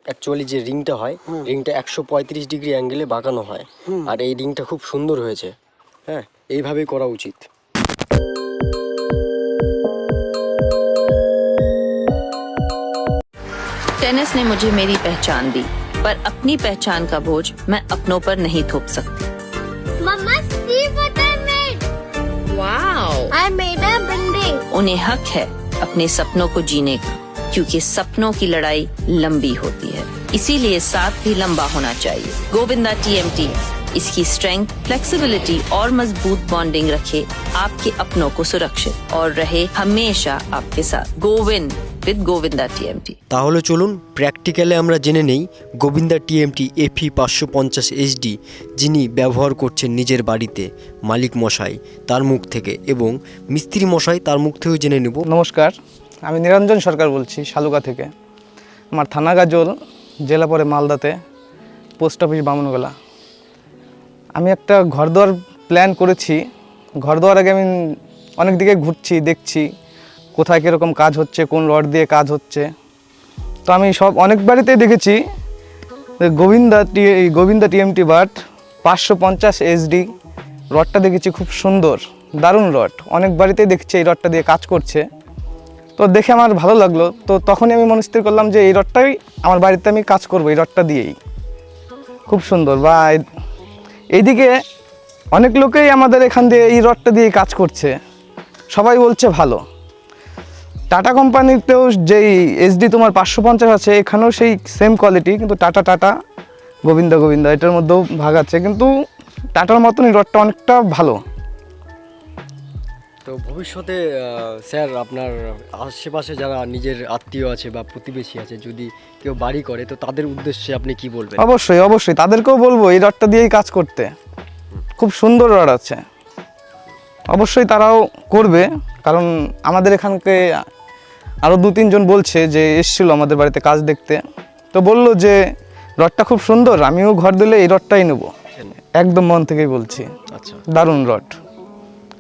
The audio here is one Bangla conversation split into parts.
অ্যাকচুয়ালি যে রিংটা হয়, রিংটা 135 ডিগ্রি অ্যাঙ্গেলে বাঁকানো হয়। আর এই রিংটা খুব সুন্দর হয়েছে। হ্যাঁ, এইভাবেই করা উচিত। टेनिस ने मुझे मेरी पहचान दी, पर अपनी पहचान का बोझ मैं अपनों पर नहीं थोप सकती। Mama, see what I made. Wow! I made a building. उन्हें हक है अपने सपनों को जीने का, क्योंकि सपनों की लड़ाई लंबी होती है, इसीलिए साथ भी लंबा होना चाहिए। गोविंदा TMT इसकी स्ट्रेंथ, फ्लेक्सिबिलिटी और मजबूत बॉन्डिंग रखे आपके अपनों को सुरक्षित और रहे हमेशा आपके साथ। Govind with Govinda TMT। তাহলে চলুন প্র্যাকটিক্যালে আমরা জেনে নেই গোবিন্দা TMT FE 550 HD যিনি ব্যবহার করছেন নিজের বাড়িতে, মালিক মশাই তার মুখ থেকে এবং মিস্ত্রি মশাই তার মুখ থেকেও জেনে নেব। নমস্কার, আমি নিরঞ্জন সরকার বলছি শালুকা থেকে। আমার থানা গাজল, জেলা পড়ে মালদাতে, পোস্ট অফিস বামনগোলা। আমি একটা ঘরদুয়ার প্ল্যান করেছি। ঘরদুয়ার আগে আমি অনেক দিকে ঘুরছি, দেখছি কোথায় কীরকম কাজ হচ্ছে, কোন রড দিয়ে কাজ হচ্ছে। তো আমি অনেক বাড়িতেই দেখেছি গোবিন্দা TMT বাট 550 HD রডটা দেখেছি, খুব সুন্দর, দারুণ রড। অনেক বাড়িতেই দেখছি এই রডটা দিয়ে কাজ করছে। তো দেখে আমার ভালো লাগলো। তো তখনই আমি মনস্থির করলাম যে এই রডটাই আমার বাড়িতে আমি কাজ করব, এই রডটা দিয়েই। খুব সুন্দর। বা এইদিকে অনেক লোকেই আমাদের এখান দিয়ে এই রডটা দিয়ে কাজ করছে, সবাই বলছে ভালো। টাটা কোম্পানিতেও যেই SD তোমার 550 আছে, এখানেও সেই সেম কোয়ালিটি, কিন্তু টাটা গোবিন্দা এটার মধ্যেও ভাগ আছে, কিন্তু টাটার মতনই রডটা অনেকটা ভালো। তো ভবিষ্যতে স্যার আপনার আশেপাশে যারা নিজের আত্মীয় আছে বা প্রতিবেশী আছে, যদি কেউ বাড়ি করে, তো তাদের উদ্দেশ্যে আপনি কি বলবেন? অবশ্যই তাদেরকেও বলবো এই রডটা দিয়েই কাজ করতে। খুব সুন্দর রড আছে, অবশ্যই তারাও করবে। কারণ আমাদের এখানকে আরও 2-3 জন বলছে যে এসেছিলো আমাদের বাড়িতে কাজ দেখতে, তো বললো যে রডটা খুব সুন্দর, আমিও ঘর দিলে এই রডটাই নেব। একদম মন থেকেই বলছি। আচ্ছা, দারুণ রড।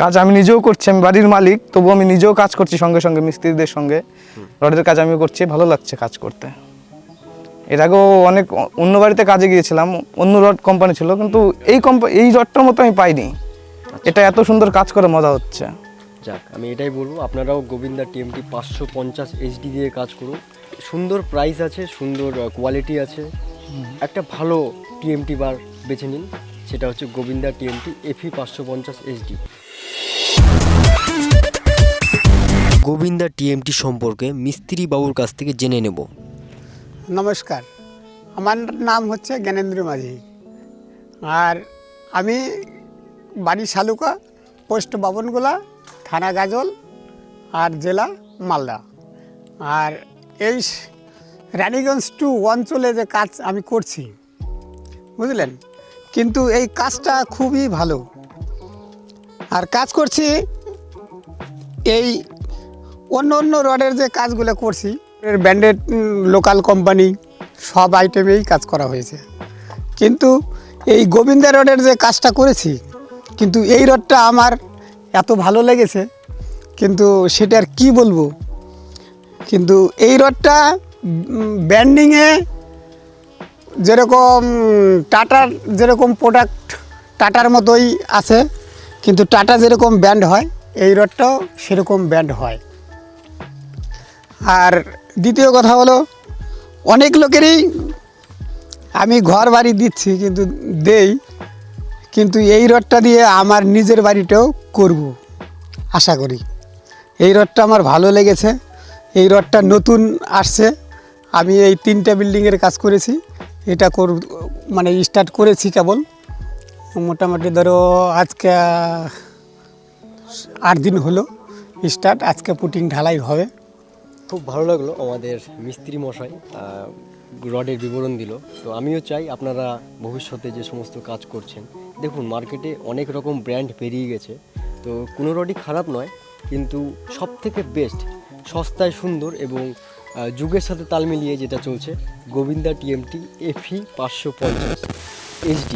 কাজ আমি নিজেও করছি, আমি বাড়ির মালিক, তবু আমি নিজেও কাজ করছি সঙ্গে সঙ্গে মিস্ত্রিদের সঙ্গে। রডের কাজ আমিও করছি, ভালো লাগছে কাজ করতে। এর আগেও অনেক অন্য বাড়িতে কাজে গিয়েছিলাম, অন্য রড কোম্পানি ছিল, কিন্তু এই রডটার মতো আমি পাইনি। এটা এত সুন্দর কাজ করে মজা হচ্ছে। যাক, আমি এটাই বলবো, আপনারাও গোবিন্দা TMT 550 HD দিয়ে কাজ করুন। সুন্দর প্রাইস আছে, সুন্দর কোয়ালিটি আছে। একটা ভালো TMT বার বেছে নিন, সেটা হচ্ছে Govinda TMT FE 550 HD। Govinda TMT সম্পর্কে মিস্ত্রি বাবুর কাছ থেকে জেনে নেব। নমস্কার, আমার নাম হচ্ছে জ্ঞানেন্দ্র মাঝি, আর আমি বাড়ি শালুকা, পোস্ট বামনগোলা, থানা গাজল, আর জেলা মালদা। আর এই রানীগঞ্জ 2 অঞ্চলে যে কাজ আমি করছি, বুঝলেন, কিন্তু এই কাজটা খুবই ভালো। আর কাজ করছি এই অন্য রডের যে কাজগুলো করছি, ব্র্যান্ডেড লোকাল কোম্পানি সব আইটেমেই কাজ করা হয়েছে, কিন্তু এই গোবিন্দা রডের যে কাজটা করেছি, কিন্তু এই রডটা আমার এত ভালো লেগেছে, কিন্তু সেটার কি বলবো। কিন্তু এই রডটা ব্যান্ডিংয়ে যেরকম টাটার যেরকম প্রোডাক্ট টাটার মতোই আছে, কিন্তু টাটা যেরকম ব্যান্ড হয়, এই রডটাও সেরকম ব্যান্ড হয়। আর দ্বিতীয় কথা হলো, অনেক লোকেরই আমি ঘর বাড়ি দিচ্ছি, কিন্তু এই রডটা দিয়ে আমার নিজের বাড়িটাও করব আশা করি। এই রডটা আমার ভালো লেগেছে। এই রডটা নতুন আসছে, আমি এই 3টা বিল্ডিংয়ের কাজ করেছি। এটা মানে স্টার্ট করেছি কেবল, মোটামুটি ধরো আজকে 8 দিন হলো স্টার্ট, আজকে পুটিং ঢালাই হবে। খুব ভালো লাগলো আমাদের মিস্ত্রি মশাই রডের বিবরণ দিল। তো আমিও চাই আপনারা ভবিষ্যতে যে সমস্ত কাজ করছেন, দেখুন মার্কেটে অনেক রকম ব্র্যান্ড বেরিয়ে গেছে, তো কোনো রডই খারাপ নয়, কিন্তু সব থেকে বেস্ট, সস্তায় সুন্দর এবং যুগের সাথে তাল মিলিয়ে যেটা চলছে, গোবিন্দা TMT FE 550 HD।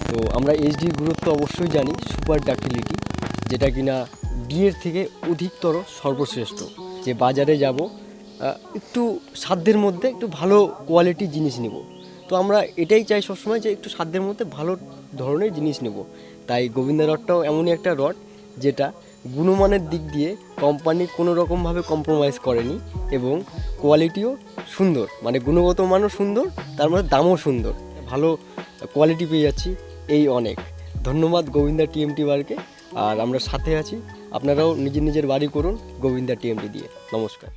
তো আমরা HDর গুরুত্ব অবশ্যই জানি, সুপার ডাক্টিলিটি, যেটা কিনা D এর থেকে অধিকতর সর্বশ্রেষ্ঠ। যে বাজারে যাব একটু সাধ্যের মধ্যে একটু ভালো কোয়ালিটির জিনিস নিব। তো আমরা এটাই চাই সবসময় যে একটু সাধ্যের মধ্যে ভালো ধরনের জিনিস নেব। তাই গোবিন্দা রডটাও এমনই একটা রড যেটা গুণমানের দিক দিয়ে কোম্পানি কোনো রকমভাবে কম্প্রোমাইজ করেনি এবং কোয়ালিটিও সুন্দর, মানে গুণগত মানও সুন্দর, তার মধ্যে দামও সুন্দর, ভালো কোয়ালিটি পেয়ে যাচ্ছি, এই অনেক। ধন্যবাদ গোবিন্দা টিএমটি বারকে। আর আমরা সাথে আছি, আপনারাও নিজের নিজের বাড়ি করুন গোবিন্দা টিএমটি দিয়ে। নমস্কার।